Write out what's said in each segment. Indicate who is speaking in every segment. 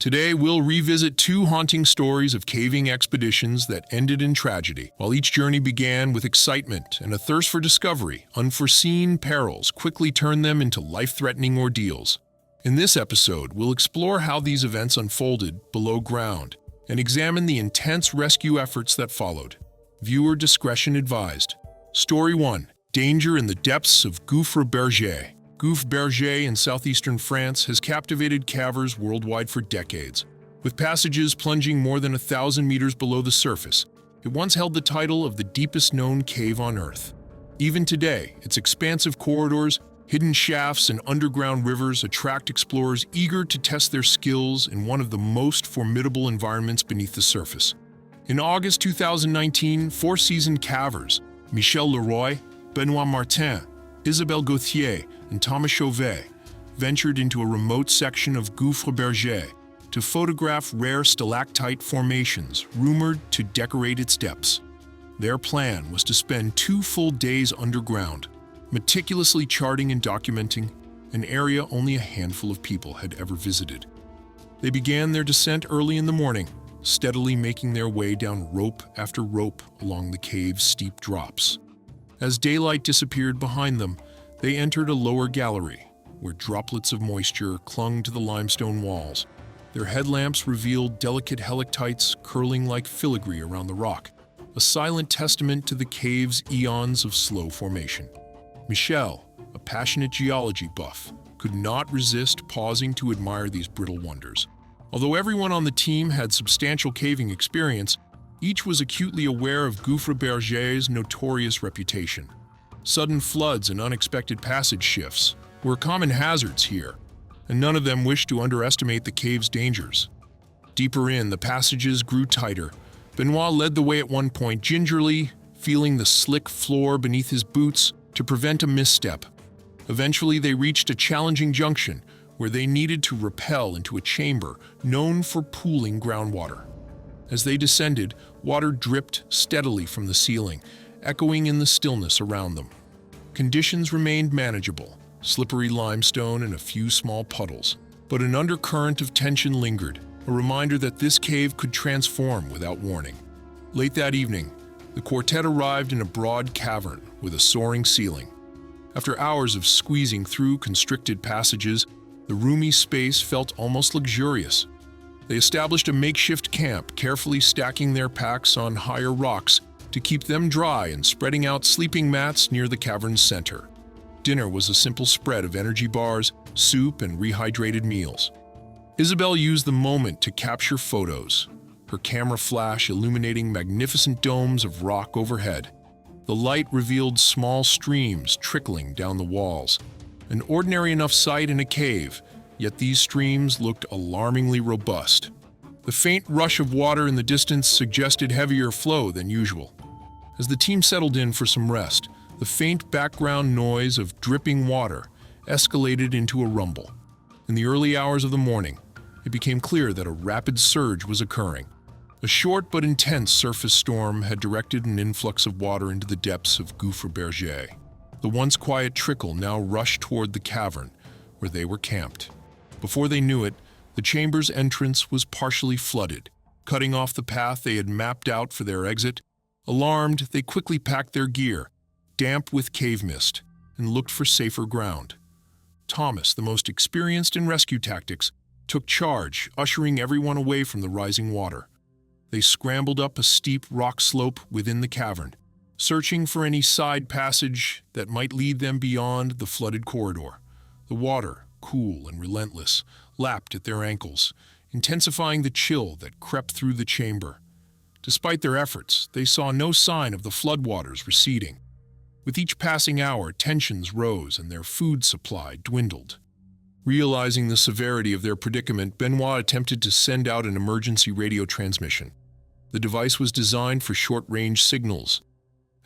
Speaker 1: Today, we'll revisit two haunting stories of caving expeditions that ended in tragedy. While each journey began with excitement and a thirst for discovery, unforeseen perils quickly turned them into life-threatening ordeals. In this episode, we'll explore how these events unfolded below ground and examine the intense rescue efforts that followed. Viewer discretion advised. Story 1. Danger in the depths of Gouffre Berger. Gouffre Berger in southeastern France has captivated cavers worldwide for decades. With passages plunging more than 1,000 meters below the surface, it once held the title of the deepest known cave on Earth. Even today, its expansive corridors, hidden shafts, and underground rivers attract explorers eager to test their skills in one of the most formidable environments beneath the surface. In August 2019, four seasoned cavers, Michel Leroy, Benoit Martin, Isabelle Gauthier, and Thomas Cheve, ventured into a remote section of Gouffre Berger to photograph rare stalactite formations rumored to decorate its depths. Their plan was to spend 2 full days underground, meticulously charting and documenting an area only a handful of people had ever visited. They began their descent early in the morning, steadily making their way down rope after rope along the cave's steep drops. As daylight disappeared behind them, they entered a lower gallery, where droplets of moisture clung to the limestone walls. Their headlamps revealed delicate helictites curling like filigree around the rock, a silent testament to the cave's eons of slow formation. Michel, a passionate geology buff, could not resist pausing to admire these brittle wonders. Although everyone on the team had substantial caving experience, each was acutely aware of Gouffre Berger's notorious reputation. Sudden floods and unexpected passage shifts were common hazards here, and none of them wished to underestimate the cave's dangers. Deeper in, the passages grew tighter. Benoit led the way at one point, gingerly feeling the slick floor beneath his boots to prevent a misstep. Eventually, they reached a challenging junction where they needed to rappel into a chamber known for pooling groundwater. As they descended, water dripped steadily from the ceiling, echoing in the stillness around them. Conditions remained manageable, slippery limestone and a few small puddles. But an undercurrent of tension lingered, a reminder that this cave could transform without warning. Late that evening, the quartet arrived in a broad cavern with a soaring ceiling. After hours of squeezing through constricted passages, the roomy space felt almost luxurious. They established a makeshift camp, carefully stacking their packs on higher rocks to keep them dry and spreading out sleeping mats near the cavern's center. Dinner was a simple spread of energy bars, soup, and rehydrated meals. Isabelle used the moment to capture photos, her camera flash illuminating magnificent domes of rock overhead. The light revealed small streams trickling down the walls, an ordinary enough sight in a cave, yet these streams looked alarmingly robust. The faint rush of water in the distance suggested heavier flow than usual. As the team settled in for some rest, the faint background noise of dripping water escalated into a rumble. In the early hours of the morning, it became clear that a rapid surge was occurring. A short but intense surface storm had directed an influx of water into the depths of Gouffre Berger. The once quiet trickle now rushed toward the cavern, where they were camped. Before they knew it, the chamber's entrance was partially flooded, cutting off the path they had mapped out for their exit. Alarmed, they quickly packed their gear, damp with cave mist, and looked for safer ground. Thomas, the most experienced in rescue tactics, took charge, ushering everyone away from the rising water. They scrambled up a steep rock slope within the cavern, searching for any side passage that might lead them beyond the flooded corridor. The water, cool and relentless, lapped at their ankles, intensifying the chill that crept through the chamber. Despite their efforts, they saw no sign of the floodwaters receding. With each passing hour, tensions rose and their food supply dwindled. Realizing the severity of their predicament, Benoit attempted to send out an emergency radio transmission. The device was designed for short-range signals,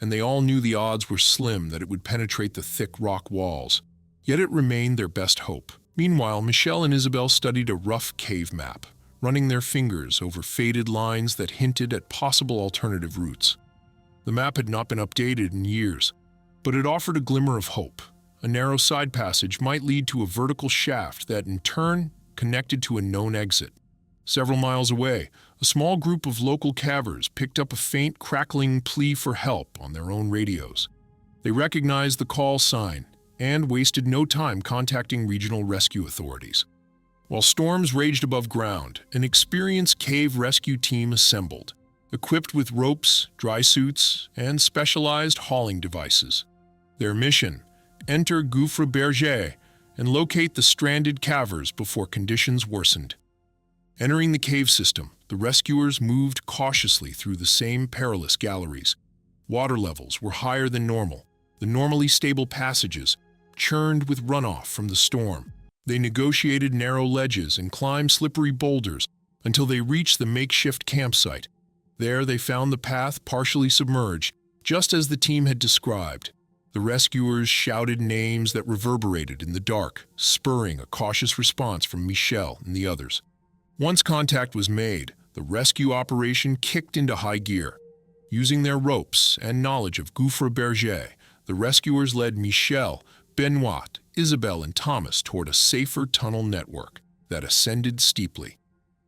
Speaker 1: and they all knew the odds were slim that it would penetrate the thick rock walls. Yet it remained their best hope. Meanwhile, Michel and Isabelle studied a rough cave map, running their fingers over faded lines that hinted at possible alternative routes. The map had not been updated in years, but it offered a glimmer of hope. A narrow side passage might lead to a vertical shaft that, in turn, connected to a known exit. Several miles away, a small group of local cavers picked up a faint, crackling plea for help on their own radios. They recognized the call sign and wasted no time contacting regional rescue authorities. While storms raged above ground, an experienced cave rescue team assembled, equipped with ropes, dry suits, and specialized hauling devices. Their mission: enter Gouffre Berger and locate the stranded cavers before conditions worsened. Entering the cave system, the rescuers moved cautiously through the same perilous galleries. Water levels were higher than normal. The normally stable passages churned with runoff from the storm. They negotiated narrow ledges and climbed slippery boulders until they reached the makeshift campsite. There they found the path partially submerged, just as the team had described. The rescuers shouted names that reverberated in the dark, spurring a cautious response from Michel and the others. Once contact was made, the rescue operation kicked into high gear. Using their ropes and knowledge of Gouffre Berger, the rescuers led Michel, Benoit, Isabelle, and Thomas toward a safer tunnel network that ascended steeply.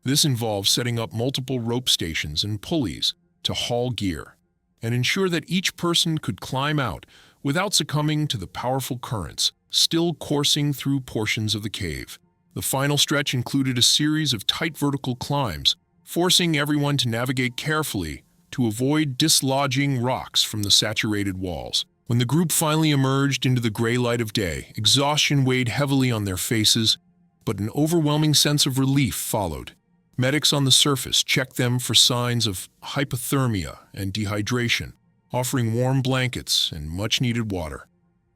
Speaker 1: This involved setting up multiple rope stations and pulleys to haul gear and ensure that each person could climb out without succumbing to the powerful currents still coursing through portions of the cave. The final stretch included a series of tight vertical climbs, forcing everyone to navigate carefully to avoid dislodging rocks from the saturated walls. When the group finally emerged into the gray light of day, exhaustion weighed heavily on their faces, but an overwhelming sense of relief followed. Medics on the surface checked them for signs of hypothermia and dehydration, offering warm blankets and much-needed water.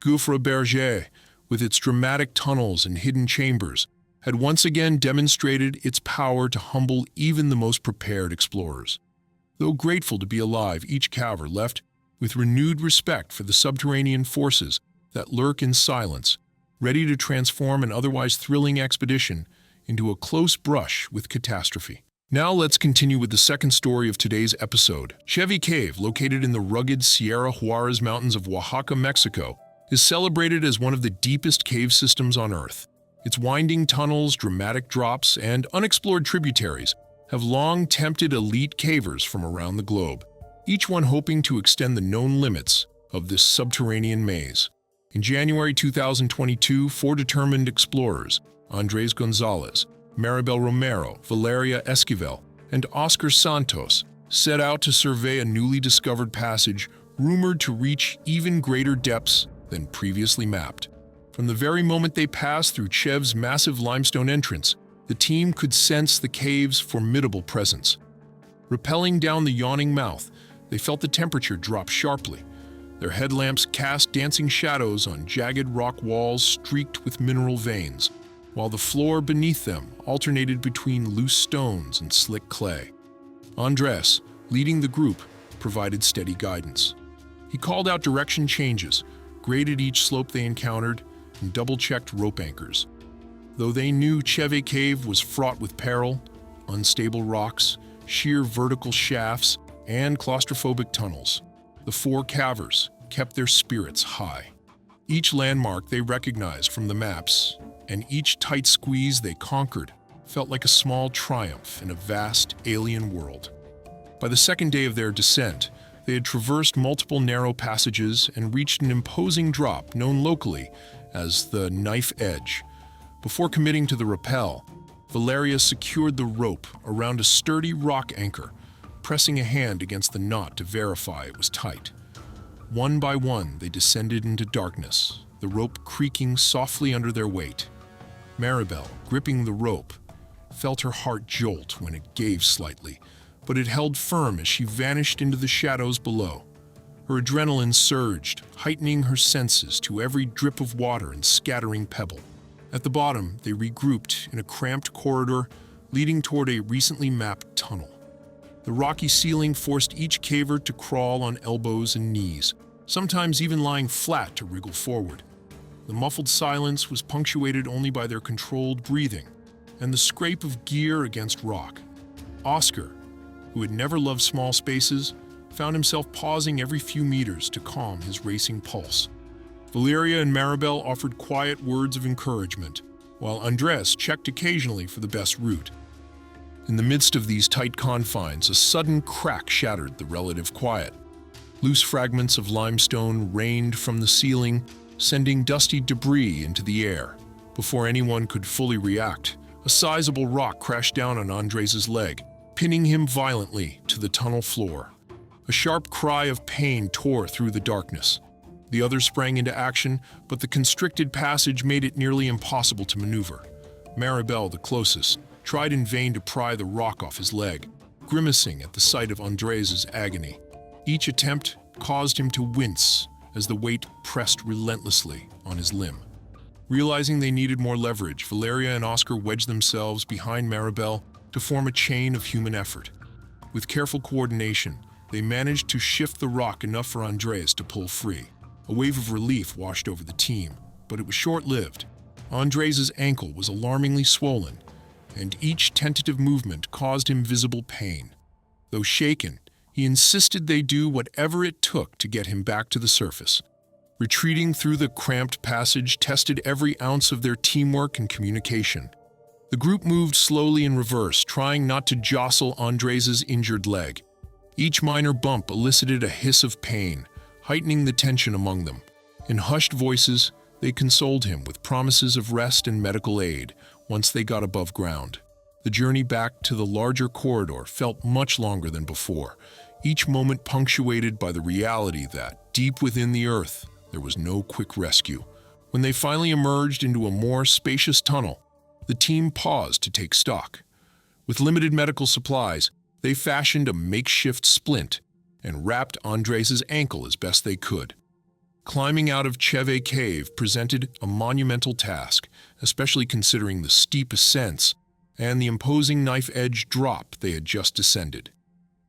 Speaker 1: Gouffre Berger, with its dramatic tunnels and hidden chambers, had once again demonstrated its power to humble even the most prepared explorers. Though grateful to be alive, each caver left with renewed respect for the subterranean forces that lurk in silence, ready to transform an otherwise thrilling expedition into a close brush with catastrophe. Now let's continue with the second story of today's episode. Cheve Cave, located in the rugged Sierra Juarez Mountains of Oaxaca, Mexico, is celebrated as one of the deepest cave systems on Earth. Its winding tunnels, dramatic drops, and unexplored tributaries have long tempted elite cavers from around the globe, each one hoping to extend the known limits of this subterranean maze. In January 2022, four determined explorers, Andres Gonzalez, Maribel Romero, Valeria Esquivel, and Oscar Santos, set out to survey a newly discovered passage rumored to reach even greater depths than previously mapped. From the very moment they passed through Cheve's massive limestone entrance, the team could sense the cave's formidable presence. Rappelling down the yawning mouth, they felt the temperature drop sharply. Their headlamps cast dancing shadows on jagged rock walls streaked with mineral veins, while the floor beneath them alternated between loose stones and slick clay. Andres, leading the group, provided steady guidance. He called out direction changes, graded each slope they encountered, and double-checked rope anchors. Though they knew Cheve Cave was fraught with peril, unstable rocks, sheer vertical shafts, and claustrophobic tunnels, the four cavers kept their spirits high. Each landmark they recognized from the maps, and each tight squeeze they conquered, felt like a small triumph in a vast alien world. By the second day of their descent, they had traversed multiple narrow passages and reached an imposing drop known locally as the Knife Edge. Before committing to the rappel, Valeria secured the rope around a sturdy rock anchor, pressing a hand against the knot to verify it was tight. One by one, they descended into darkness, the rope creaking softly under their weight. Maribel, gripping the rope, felt her heart jolt when it gave slightly, but it held firm as she vanished into the shadows below. Her adrenaline surged, heightening her senses to every drip of water and scattering pebble. At the bottom, they regrouped in a cramped corridor leading toward a recently mapped tunnel. The rocky ceiling forced each caver to crawl on elbows and knees, sometimes even lying flat to wriggle forward. The muffled silence was punctuated only by their controlled breathing and the scrape of gear against rock. Oscar, who had never loved small spaces, found himself pausing every few meters to calm his racing pulse. Valeria and Maribel offered quiet words of encouragement, while Andres checked occasionally for the best route. In the midst of these tight confines, a sudden crack shattered the relative quiet. Loose fragments of limestone rained from the ceiling, sending dusty debris into the air. Before anyone could fully react, a sizable rock crashed down on Andres' leg, pinning him violently to the tunnel floor. A sharp cry of pain tore through the darkness. The others sprang into action, but the constricted passage made it nearly impossible to maneuver. Maribel, the closest, tried in vain to pry the rock off his leg, grimacing at the sight of Andres' agony. Each attempt caused him to wince as the weight pressed relentlessly on his limb. Realizing they needed more leverage, Valeria and Oscar wedged themselves behind Maribel to form a chain of human effort. With careful coordination, they managed to shift the rock enough for Andres to pull free. A wave of relief washed over the team, but it was short-lived. Andres' ankle was alarmingly swollen, and each tentative movement caused him visible pain. Though shaken, he insisted they do whatever it took to get him back to the surface. Retreating through the cramped passage tested every ounce of their teamwork and communication. The group moved slowly in reverse, trying not to jostle Andres' injured leg. Each minor bump elicited a hiss of pain, heightening the tension among them. In hushed voices, they consoled him with promises of rest and medical aid once they got above ground. The journey back to the larger corridor felt much longer than before, each moment punctuated by the reality that, deep within the earth, there was no quick rescue. When they finally emerged into a more spacious tunnel, the team paused to take stock. With limited medical supplies, they fashioned a makeshift splint and wrapped Andres' ankle as best they could. Climbing out of Cheve cave presented a monumental task, especially considering the steep ascents and the imposing knife-edge drop they had just descended.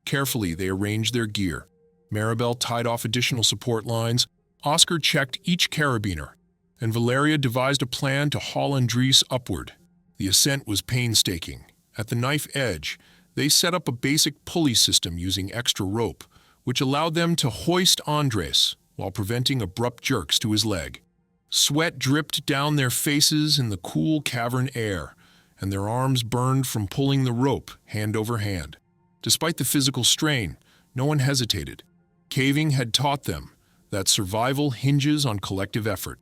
Speaker 1: Carefully, they arranged their gear. Maribel tied off additional support lines, Oscar checked each carabiner, and Valeria devised a plan to haul Andres upward. The ascent was painstaking. At the knife edge, they set up a basic pulley system using extra rope, which allowed them to hoist Andres while preventing abrupt jerks to his leg. Sweat dripped down their faces in the cool cavern air, and their arms burned from pulling the rope hand over hand. Despite the physical strain, no one hesitated. Caving had taught them that survival hinges on collective effort.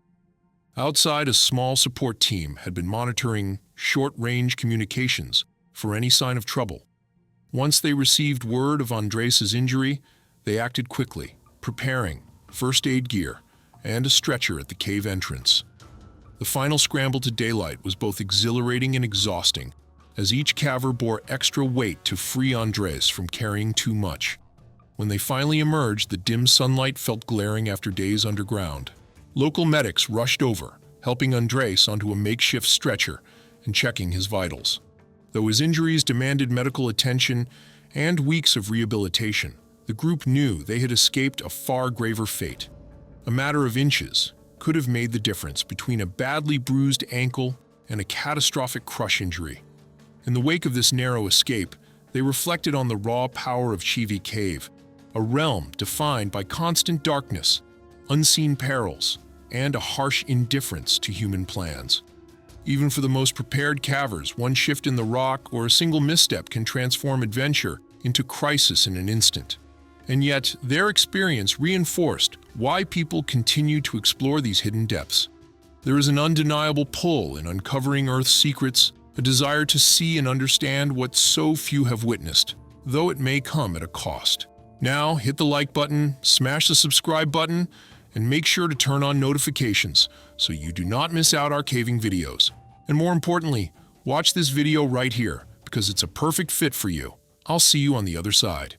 Speaker 1: Outside, a small support team had been monitoring short-range communications for any sign of trouble. Once they received word of Andres' injury, they acted quickly, preparing first aid gear and a stretcher at the cave entrance. The final scramble to daylight was both exhilarating and exhausting, as each caver bore extra weight to free Andres from carrying too much. When they finally emerged, the dim sunlight felt glaring after days underground. Local medics rushed over, helping Andres onto a makeshift stretcher and checking his vitals. Though his injuries demanded medical attention and weeks of rehabilitation, the group knew they had escaped a far graver fate. A matter of inches could have made the difference between a badly bruised ankle and a catastrophic crush injury. In the wake of this narrow escape, they reflected on the raw power of Cheve Cave, a realm defined by constant darkness, unseen perils, and a harsh indifference to human plans. Even for the most prepared cavers, one shift in the rock or a single misstep can transform adventure into crisis in an instant. And yet, their experience reinforced why people continue to explore these hidden depths. There is an undeniable pull in uncovering Earth's secrets, a desire to see and understand what so few have witnessed, though it may come at a cost. Now, hit the like button, smash the subscribe button, and make sure to turn on notifications so you do not miss out our caving videos. And more importantly, watch this video right here because it's a perfect fit for you. I'll see you on the other side.